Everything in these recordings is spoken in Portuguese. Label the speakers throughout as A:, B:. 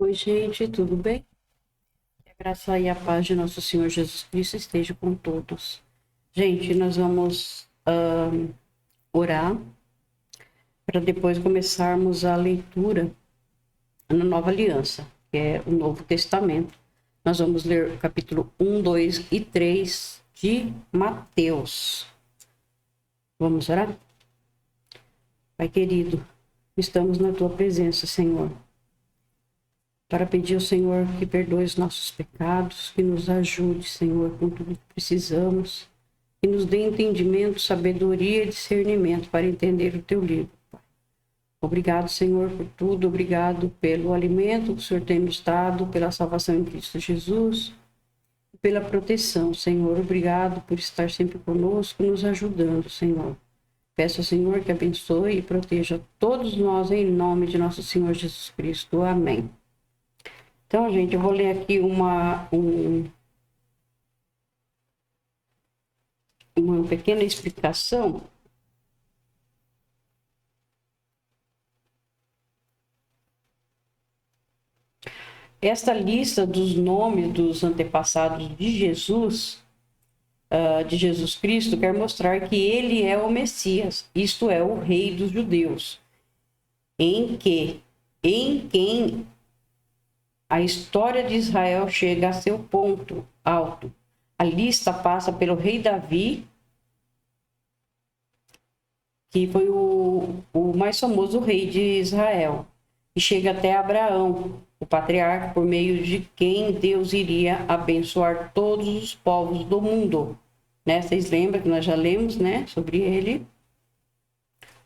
A: Oi, gente, tudo bem? Que a graça e a paz de nosso Senhor Jesus Cristo esteja com todos. Gente, nós vamos orar para depois começarmos a leitura na Nova Aliança, que é o Novo Testamento. Nós vamos ler o capítulo 1, 2 e 3 de Mateus. Vamos orar? Pai querido, estamos na tua presença, Senhor, para pedir ao Senhor que perdoe os nossos pecados, que nos ajude, Senhor, com tudo que precisamos, que nos dê entendimento, sabedoria e discernimento para entender o teu livro, Pai. Obrigado, Senhor, por tudo, obrigado pelo alimento que o Senhor tem nos dado, pela salvação em Cristo Jesus, pela proteção, Senhor. Obrigado por estar sempre conosco, nos ajudando, Senhor. Peço ao Senhor que abençoe e proteja todos nós em nome de nosso Senhor Jesus Cristo. Amém. Então, gente, eu vou ler aqui uma pequena explicação. Esta lista dos nomes dos antepassados de Jesus Cristo, quer mostrar que ele é o Messias, isto é, o Rei dos Judeus, em quem a história de Israel chega a seu ponto alto. A lista passa pelo rei Davi, que foi o mais famoso rei de Israel, e chega até Abraão, o patriarca, por meio de quem Deus iria abençoar todos os povos do mundo. Né? Vocês lembram que nós já lemos, né, sobre ele?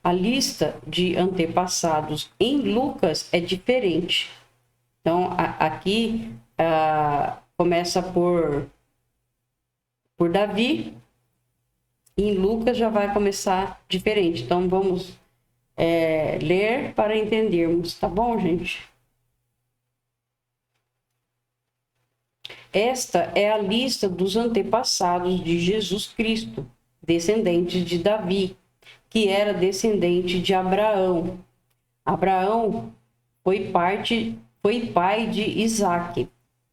A: A lista de antepassados em Lucas é diferente. Então, aqui começa por Davi, e em Lucas já vai começar diferente. Então, vamos ler para entendermos, tá bom, gente? Esta é a lista dos antepassados de Jesus Cristo, descendentes de Davi, que era descendente de Abraão. Abraão foi pai de Isaque.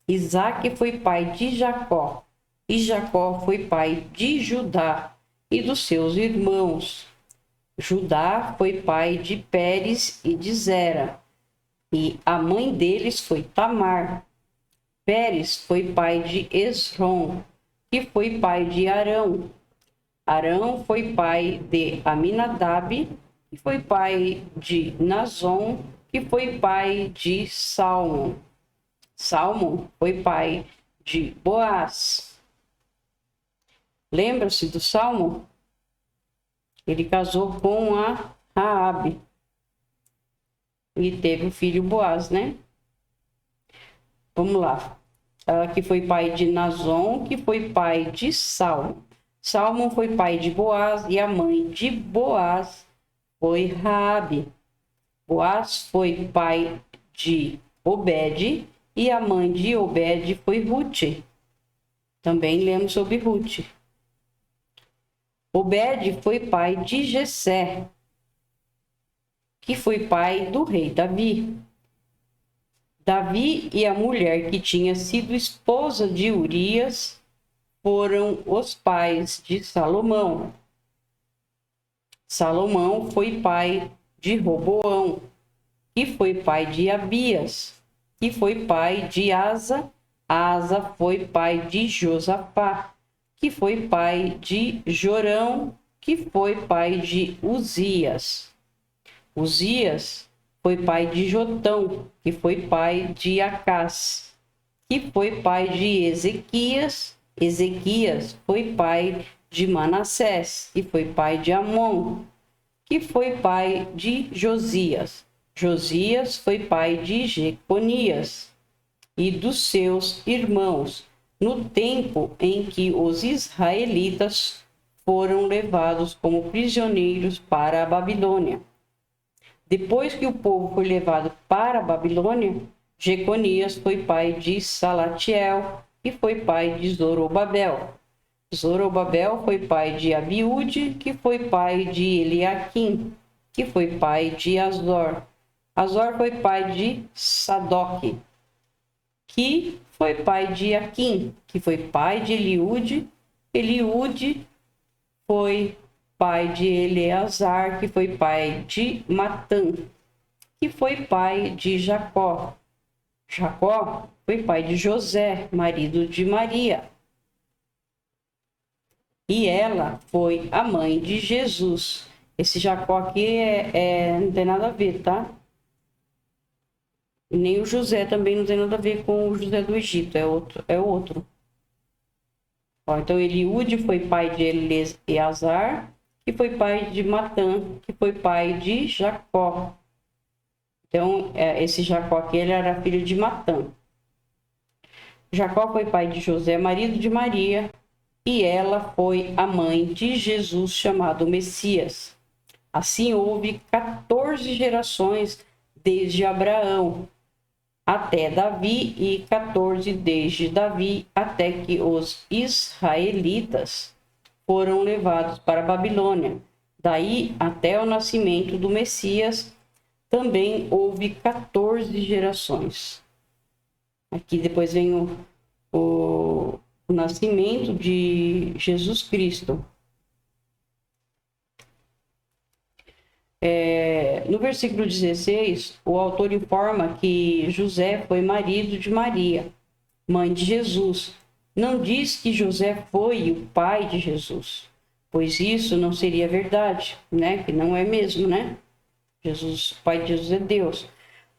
A: Isaque foi pai de Jacó. E Jacó foi pai de Judá e dos seus irmãos. Judá foi pai de Pérez e de Zera. E a mãe deles foi Tamar. Pérez foi pai de Esrom, que foi pai de Arão. Arão foi pai de Aminadab, que foi pai de Nazon, que foi pai de Salmon. Salmon foi pai de Boaz. Lembra-se do Salmon? Ele casou com a Raabe e teve o filho Boaz, né? Vamos lá. Que foi pai de Nazon, que foi pai de Salmon. Salmon foi pai de Boaz e a mãe de Boaz foi Raabe. Boaz foi pai de Obed e a mãe de Obed foi Ruth. Também lemos sobre Ruth. Obed foi pai de Jessé, que foi pai do rei Davi. Davi e a mulher que tinha sido esposa de Urias foram os pais de Salomão. Salomão foi pai de Roboão, que foi pai de Abias, que foi pai de Asa. Asa foi pai de Josafá, que foi pai de Jorão, que foi pai de Uzias. Uzias foi pai de Jotão, que foi pai de Acás, que foi pai de Ezequias. Ezequias foi pai de Manassés, que foi pai de Amon, que foi pai de Josias. Josias foi pai de Jeconias e dos seus irmãos, no tempo em que os israelitas foram levados como prisioneiros para a Babilônia. Depois que o povo foi levado para a Babilônia, Jeconias foi pai de Salatiel, que foi pai de Zorobabel. Zorobabel foi pai de Abiúde, que foi pai de Eliaquim, que foi pai de Azor. Azor foi pai de Sadoque. que foi pai de Aquim, que foi pai de Eliúde. Eliúde foi pai de Eleazar, que foi pai de Matã, que foi pai de Jacó. Jacó foi pai de José, marido de Maria. E ela foi a mãe de Jesus. Esse Jacó aqui não tem nada a ver, tá? E nem o José também não tem nada a ver com o José do Egito, é outro. Ó, então Eliúde foi pai de Eleazar, que foi pai de Matã, que foi pai de Jacó. Então, esse Jacó aqui, ele era filho de Matã. Jacó foi pai de José, marido de Maria, e ela foi a mãe de Jesus, chamado Messias. Assim houve 14 gerações desde Abraão até Davi e 14 desde Davi até que os israelitas foram levados para a Babilônia. Daí até o nascimento do Messias também houve 14 gerações. Aqui depois vem o nascimento de Jesus Cristo. No versículo 16, o autor informa que José foi marido de Maria, mãe de Jesus. Não diz que José foi o pai de Jesus, pois isso não seria verdade, né? Que não é mesmo, né? Jesus, o pai de Jesus é Deus.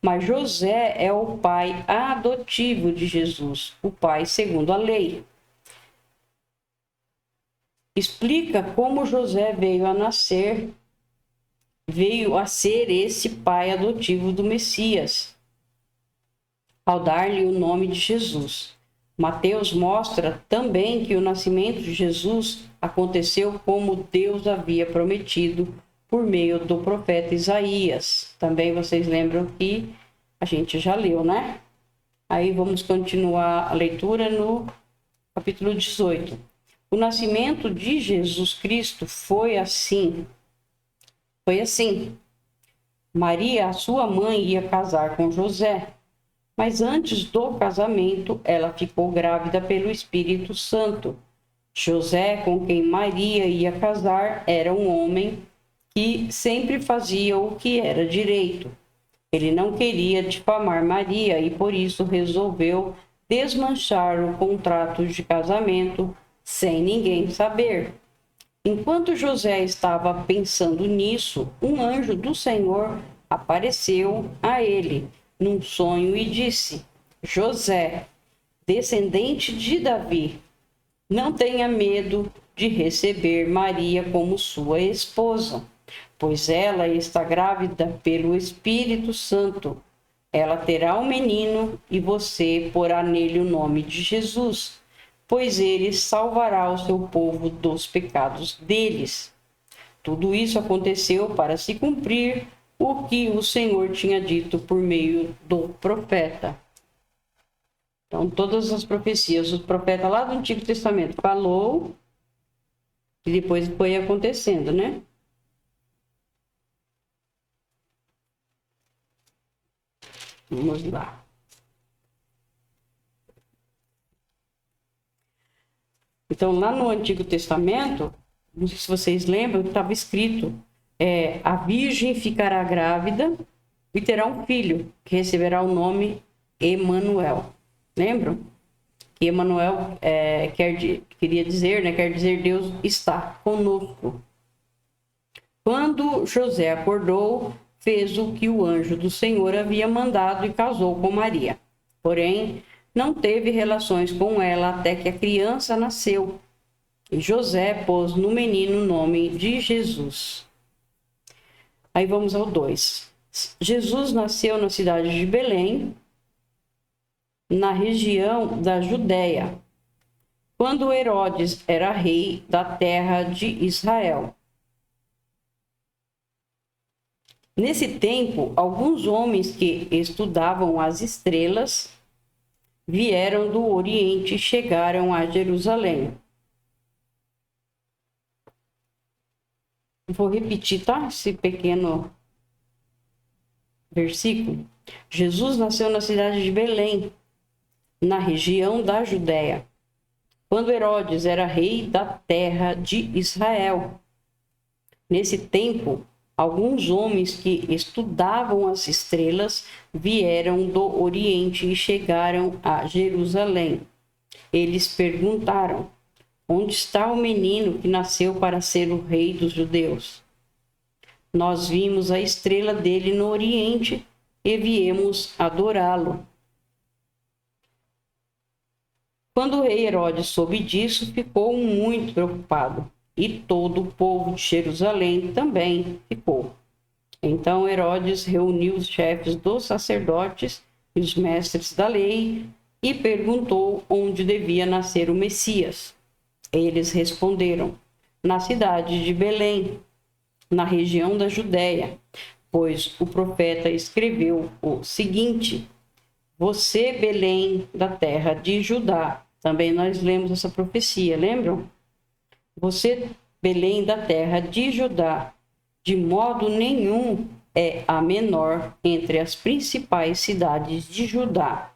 A: Mas José é o pai adotivo de Jesus, o pai segundo a lei. Explica como José veio a ser esse pai adotivo do Messias, ao dar-lhe o nome de Jesus. Mateus mostra também que o nascimento de Jesus aconteceu como Deus havia prometido por meio do profeta Isaías. Também vocês lembram que a gente já leu, né? Aí vamos continuar a leitura no capítulo 18. O nascimento de Jesus Cristo foi assim. Maria, a sua mãe, ia casar com José, mas antes do casamento, ela ficou grávida pelo Espírito Santo. José, com quem Maria ia casar, era um homem que sempre fazia o que era direito. Ele não queria difamar Maria e por isso resolveu desmanchar o contrato de casamento sem ninguém saber. Enquanto José estava pensando nisso, um anjo do Senhor apareceu a ele num sonho e disse: José, descendente de Davi, não tenha medo de receber Maria como sua esposa, pois ela está grávida pelo Espírito Santo. Ela terá um menino e você porá nele o nome de Jesus, pois ele salvará o seu povo dos pecados deles. Tudo isso aconteceu para se cumprir o que o Senhor tinha dito por meio do profeta. Então, todas as profecias, o profeta lá do Antigo Testamento falou e depois foi acontecendo, né? Vamos lá. Então, lá no Antigo Testamento, não sei se vocês lembram, estava escrito: a virgem ficará grávida e terá um filho, que receberá o nome Emanuel. Lembram? Que Emanuel quer dizer Deus está conosco. Quando José acordou, fez o que o anjo do Senhor havia mandado e casou com Maria. Porém, não teve relações com ela até que a criança nasceu. E José pôs no menino o nome de Jesus. Aí vamos ao 2. Jesus nasceu na cidade de Belém, na região da Judéia, quando Herodes era rei da terra de Israel. Nesse tempo, alguns homens que estudavam as estrelas vieram do Oriente e chegaram a Jerusalém. Vou repetir, tá? Esse pequeno versículo. Jesus nasceu na cidade de Belém, na região da Judéia, quando Herodes era rei da terra de Israel. Nesse tempo, alguns homens que estudavam as estrelas vieram do Oriente e chegaram a Jerusalém. Eles perguntaram: onde está o menino que nasceu para ser o rei dos judeus? Nós vimos a estrela dele no Oriente e viemos adorá-lo. Quando o rei Herodes soube disso, ficou muito preocupado, e todo o povo de Jerusalém também ficou. Então Herodes reuniu os chefes dos sacerdotes e os mestres da lei e perguntou onde devia nascer o Messias. Eles responderam: na cidade de Belém, na região da Judéia, pois o profeta escreveu o seguinte: você, Belém, da terra de Judá. Também nós lemos essa profecia, lembram? Você, Belém, da terra de Judá, de modo nenhum é a menor entre as principais cidades de Judá,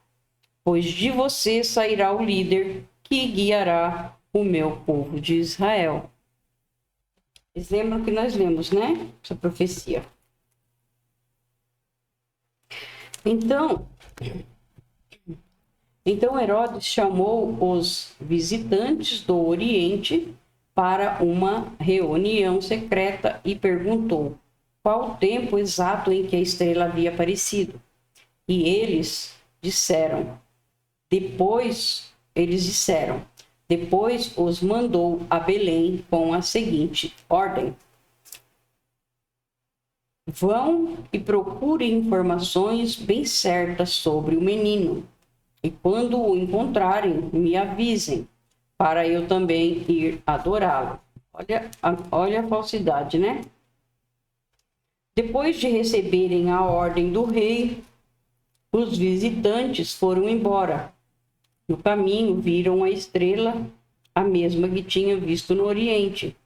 A: pois de você sairá o líder que guiará o meu povo de Israel. Vocês lembram que nós lemos, né? Essa profecia. Então Herodes chamou os visitantes do Oriente para uma reunião secreta e perguntou qual o tempo exato em que a estrela havia aparecido. E eles disseram, depois os mandou a Belém com a seguinte ordem: vão e procurem informações bem certas sobre o menino. E quando o encontrarem, me avisem, para eu também ir adorá-lo. Olha a falsidade, né? Depois de receberem a ordem do rei, os visitantes foram embora. No caminho, viram a estrela, a mesma que tinham visto no Oriente.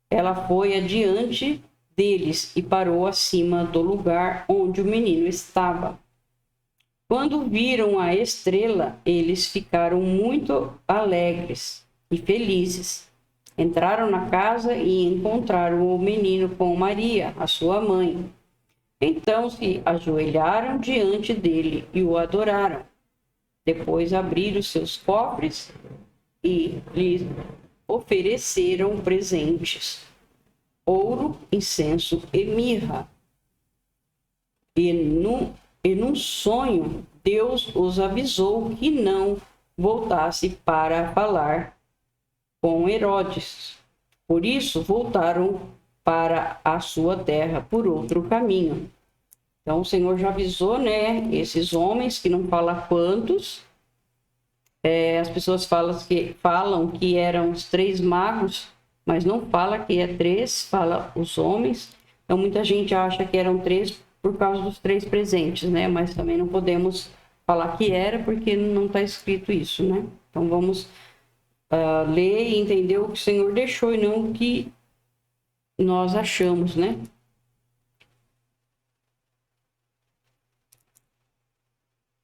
A: Ela foi adiante deles e parou acima do lugar onde o menino estava. Quando viram a estrela, eles ficaram muito alegres e felizes. Entraram na casa e encontraram o menino com Maria, a sua mãe. Então se ajoelharam diante dele e o adoraram. Depois abriram seus cofres e lhe ofereceram presentes: ouro, incenso e mirra. E num sonho, Deus os avisou que não voltasse para falar com Herodes. Por isso, voltaram para a sua terra por outro caminho. Então, o Senhor já avisou, né? Esses homens, que não fala quantos, as pessoas falam que eram os 3 magos, mas não fala que é 3, fala os homens. Então, muita gente acha que eram 3 por causa dos 3 presentes, né? Mas também não podemos falar que era, porque não está escrito isso, né? Então vamos ler e entender o que o Senhor deixou e não o que nós achamos, né?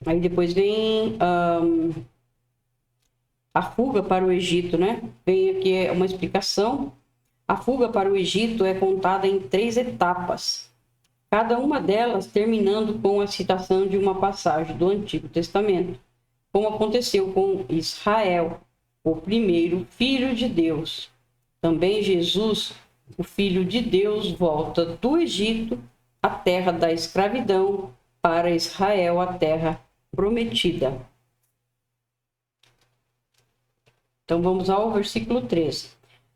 A: Aí depois vem a fuga para o Egito, né? Vem aqui uma explicação. A fuga para o Egito é contada em 3 etapas. Cada uma delas terminando com a citação de uma passagem do Antigo Testamento, como aconteceu com Israel, o primeiro filho de Deus. Também Jesus, o filho de Deus, volta do Egito, a terra da escravidão, para Israel, a terra prometida. Então vamos ao versículo 13.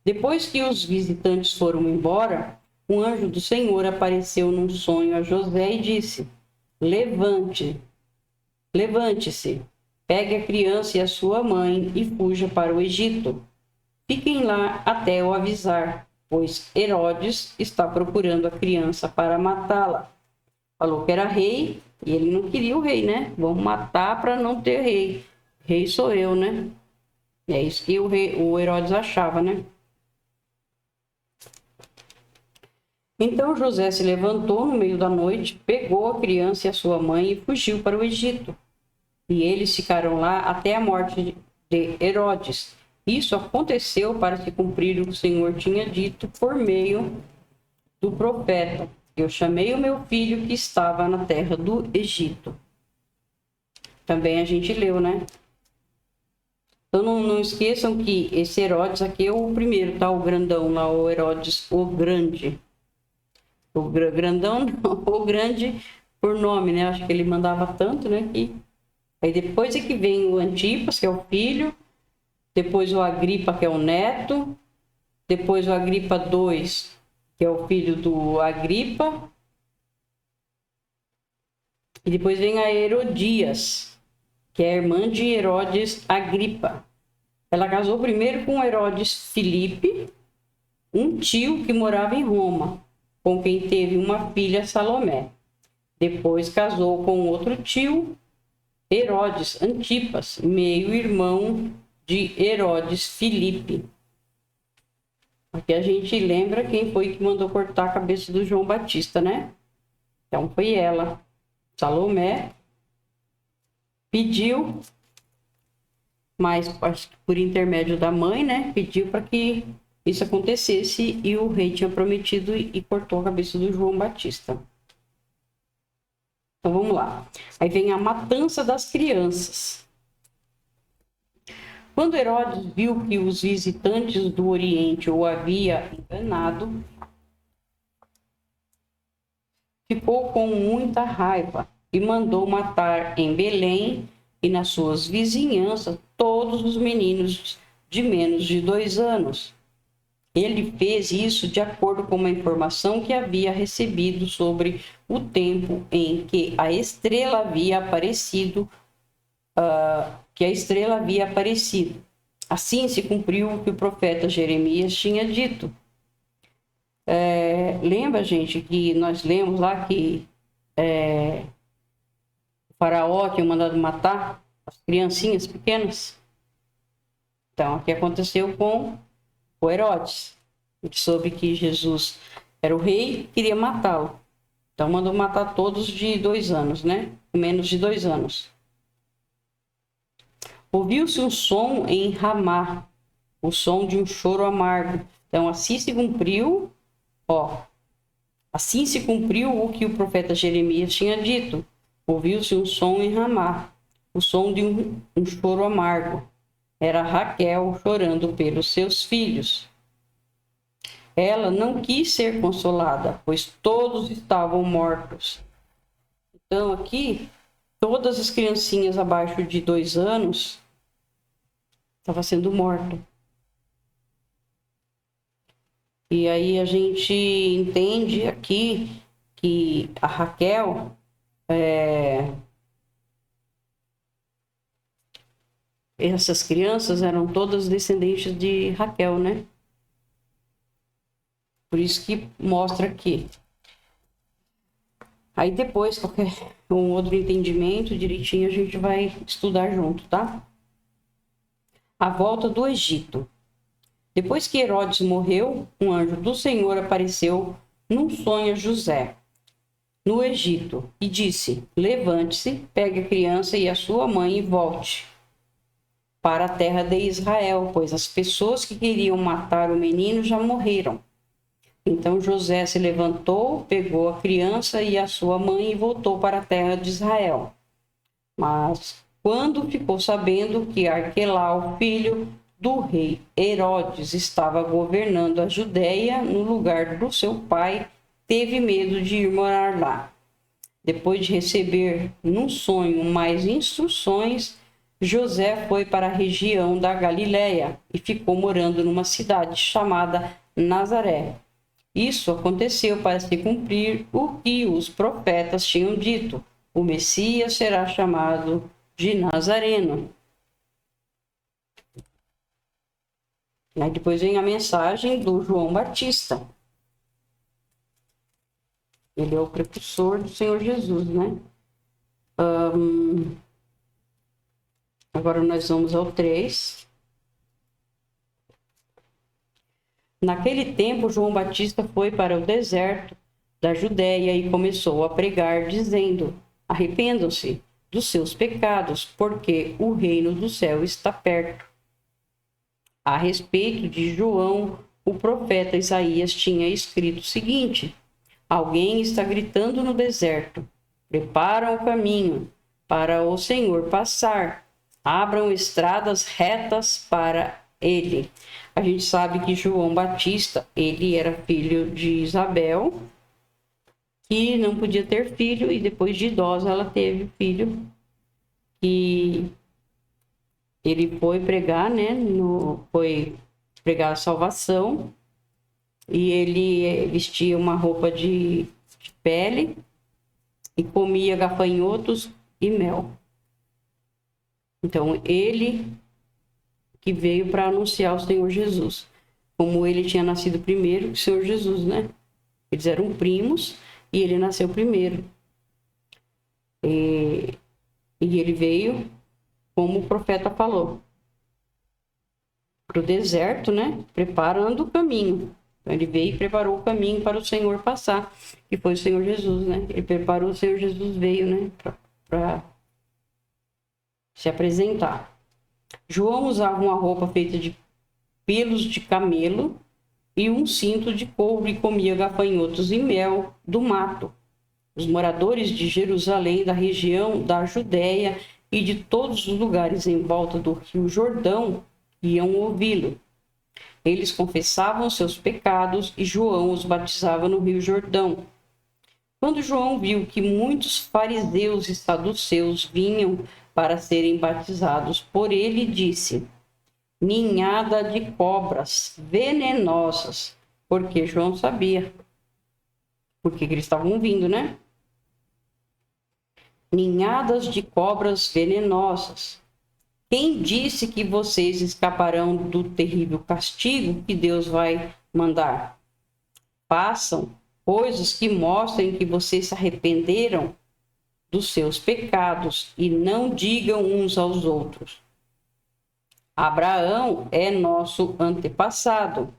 A: Depois que os visitantes foram embora, um anjo do Senhor apareceu num sonho a José e disse: levante-se, pegue a criança e a sua mãe e fuja para o Egito. Fiquem lá até eu avisar, pois Herodes está procurando a criança para matá-la. Falou que era rei e ele não queria o rei, né? Vamos matar para não ter rei. Rei sou eu, né? É isso que o Herodes achava, né? Então José se levantou no meio da noite, pegou a criança e a sua mãe e fugiu para o Egito. e eles ficaram lá até a morte de Herodes. Isso aconteceu para se cumprir o que o Senhor tinha dito por meio do profeta: eu chamei o meu filho que estava na terra do Egito. Também a gente leu, né? Então não esqueçam que esse Herodes aqui é o primeiro, tá? O grandão lá, o Herodes o Grande. O grandão não, o grande por nome, né? Acho que ele mandava tanto, né? Aí depois é que vem o Antipas, que é o filho, depois o Agripa, que é o neto, depois o Agripa II, que é o filho do Agripa, e depois vem a Herodias, que é a irmã de Herodes Agripa. Ela casou primeiro com Herodes Filipe, um tio que morava em Roma, com quem teve uma filha, Salomé. Depois casou com outro tio, Herodes Antipas, meio-irmão de Herodes Filipe. Aqui a gente lembra quem foi que mandou cortar a cabeça do João Batista, né? Então foi ela, Salomé, pediu, mas acho que por intermédio da mãe, né? Pediu para que isso acontecesse e o rei tinha prometido e cortou a cabeça do João Batista. Então vamos lá. Aí vem a matança das crianças. Quando Herodes viu que os visitantes do Oriente o havia enganado, ficou com muita raiva e mandou matar em Belém e nas suas vizinhanças todos os meninos de menos de 2 anos. Ele fez isso de acordo com uma informação que havia recebido sobre o tempo em que a estrela havia aparecido, Assim se cumpriu o que o profeta Jeremias tinha dito. Lembra, gente, que nós lemos lá que o faraó tinha mandado matar as criancinhas pequenas? Então, aqui aconteceu com o Herodes. Ele soube que Jesus era o rei e queria matá-lo. Então, mandou matar todos de 2 anos, né? Menos de 2 anos. Ouviu-se um som em Ramá, o som de um choro amargo. Então, assim se cumpriu o que o profeta Jeremias tinha dito. Ouviu-se um som em Ramá, o som de um choro amargo. Era Raquel chorando pelos seus filhos. Ela não quis ser consolada, pois todos estavam mortos. Então, aqui, todas as criancinhas abaixo de 2 anos estavam sendo mortas. E aí a gente entende aqui que a Raquel essas crianças eram todas descendentes de Raquel, né? Por isso que mostra aqui. Aí depois, qualquer um outro entendimento direitinho, a gente vai estudar junto, tá? A volta do Egito. Depois que Herodes morreu, um anjo do Senhor apareceu num sonho a José, no Egito, e disse: levante-se, pegue a criança e a sua mãe e volte para a terra de Israel, pois as pessoas que queriam matar o menino já morreram. Então José se levantou, pegou a criança e a sua mãe e voltou para a terra de Israel. Mas quando ficou sabendo que Arquelau, filho do rei Herodes, estava governando a Judéia no lugar do seu pai, teve medo de ir morar lá. Depois de receber num sonho mais instruções, José foi para a região da Galiléia e ficou morando numa cidade chamada Nazaré. Isso aconteceu para se cumprir o que os profetas tinham dito: o Messias será chamado de Nazareno. Aí depois vem a mensagem do João Batista. Ele é o precursor do Senhor Jesus, né? Agora nós vamos ao 3. Naquele tempo, João Batista foi para o deserto da Judéia e começou a pregar, dizendo: arrependam-se, dos seus pecados, porque o reino do céu está perto. A respeito de João, o profeta Isaías tinha escrito o seguinte: alguém está gritando no deserto, preparam o caminho para o Senhor passar, abram estradas retas para ele. A gente sabe que João Batista, ele era filho de Isabel, que não podia ter filho, e depois de idosa ela teve filho, e ele foi pregar, né, foi pregar a salvação, e ele vestia uma roupa de pele e comia gafanhotos e mel. Então, ele que veio para anunciar o Senhor Jesus. Como ele tinha nascido primeiro, o Senhor Jesus, né? Eles eram primos e ele nasceu primeiro. E ele veio, como o profeta falou, para o deserto, né? Preparando o caminho. Então, ele veio e preparou o caminho para o Senhor passar, que foi o Senhor Jesus, né? Ele preparou, o Senhor Jesus veio, né? Para se apresentar. João usava uma roupa feita de pelos de camelo e um cinto de couro, e comia gafanhotos e mel do mato. Os moradores de Jerusalém, da região da Judéia e de todos os lugares em volta do rio Jordão iam ouvi-lo. Eles confessavam seus pecados e João os batizava no rio Jordão. Quando João viu que muitos fariseus e saduceus vinham para serem batizados por ele, disse: ninhada de cobras venenosas, porque João sabia porque eles estavam vindo, né? Ninhadas de cobras venenosas. Quem disse que vocês escaparão do terrível castigo que Deus vai mandar? Façam coisas que mostrem que vocês se arrependeram dos seus pecados e não digam uns aos outros: Abraão é nosso antepassado.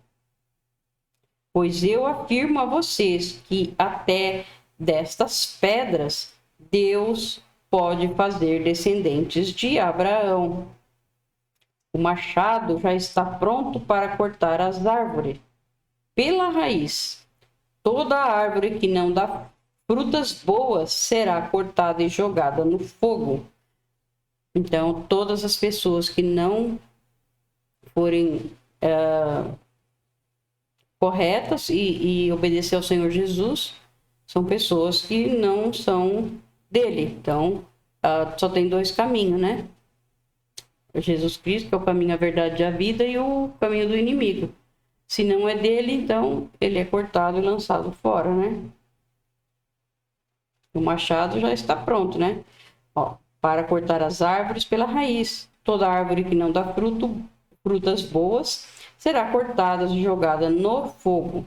A: Pois eu afirmo a vocês que até destas pedras Deus pode fazer descendentes de Abraão. O machado já está pronto para cortar as árvores pela raiz. Toda árvore que não dá frutas boas será cortada e jogada no fogo. Então, todas as pessoas que não forem corretas e obedecer ao Senhor Jesus são pessoas que não são dele. Então, só tem dois caminhos, né? Jesus Cristo, que é o caminho, a verdade e a vida, e o caminho do inimigo. Se não é dele, então ele é cortado e lançado fora, né? O machado já está pronto, né? Ó, para cortar as árvores pela raiz. Toda árvore que não dá frutas boas será cortada e jogada no fogo.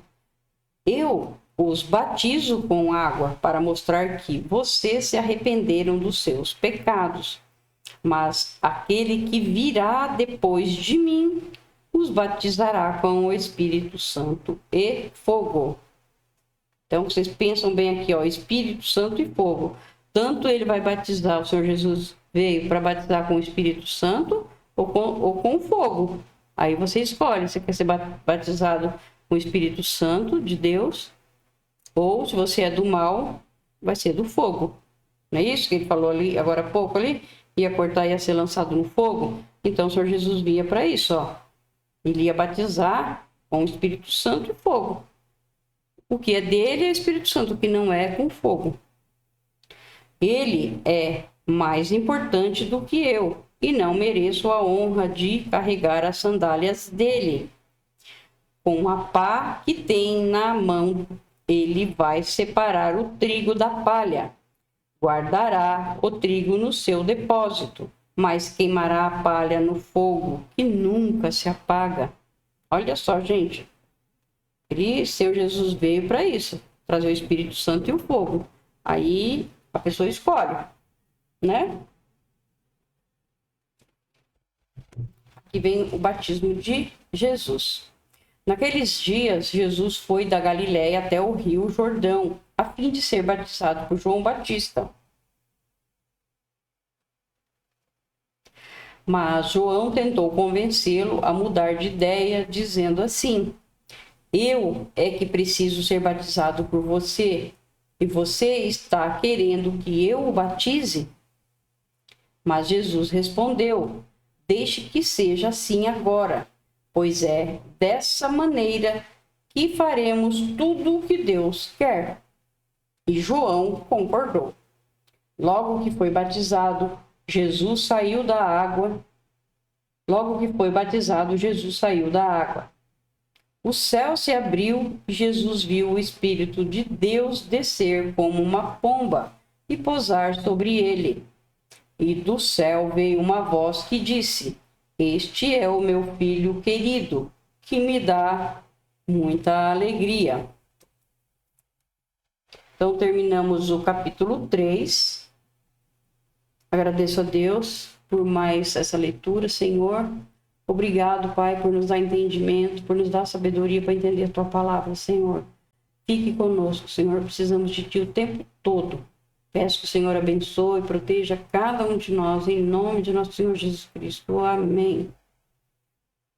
A: Eu os batizo com água para mostrar que vocês se arrependeram dos seus pecados. Mas aquele que virá depois de mim os batizará com o Espírito Santo e fogo. Então, vocês pensam bem aqui, ó, Espírito Santo e fogo. Tanto ele vai batizar, o Senhor Jesus veio para batizar com o Espírito Santo ou com fogo. Aí você escolhe, você quer ser batizado com o Espírito Santo de Deus, ou se você é do mal, vai ser do fogo. Não é isso que ele falou ali, agora há pouco ali? Ia cortar e ia ser lançado no fogo. Então o Senhor Jesus vinha para isso, ó. Ele ia batizar com o Espírito Santo e fogo. O que é dele é o Espírito Santo, o que não é com fogo. Ele é mais importante do que eu e não mereço a honra de carregar as sandálias dele. Com a pá que tem na mão, ele vai separar o trigo da palha. Guardará o trigo no seu depósito, mas queimará a palha no fogo, que nunca se apaga. Olha só, gente. O Senhor Jesus veio para isso, trazer o Espírito Santo e o fogo. Aí a pessoa escolhe, né? Aqui vem o batismo de Jesus. Naqueles dias, Jesus foi da Galiléia até o rio Jordão, a fim de ser batizado por João Batista. Mas João tentou convencê-lo a mudar de ideia, dizendo assim: eu é que preciso ser batizado por você, e você está querendo que eu o batize? Mas Jesus respondeu: deixe que seja assim agora, pois é dessa maneira que faremos tudo o que Deus quer. E João concordou. Logo que foi batizado, Jesus saiu da água. Logo que foi batizado, Jesus saiu da água. O céu se abriu e Jesus viu o Espírito de Deus descer como uma pomba e pousar sobre ele. E do céu veio uma voz que disse: este é o meu filho querido, que me dá muita alegria. Então, terminamos o capítulo 3. Agradeço a Deus por mais essa leitura, Senhor. Obrigado, Pai, por nos dar entendimento, por nos dar sabedoria para entender a Tua palavra, Senhor. Fique conosco, Senhor. Precisamos de Ti o tempo todo. Peço que o Senhor abençoe e proteja cada um de nós, em nome de nosso Senhor Jesus Cristo. Amém.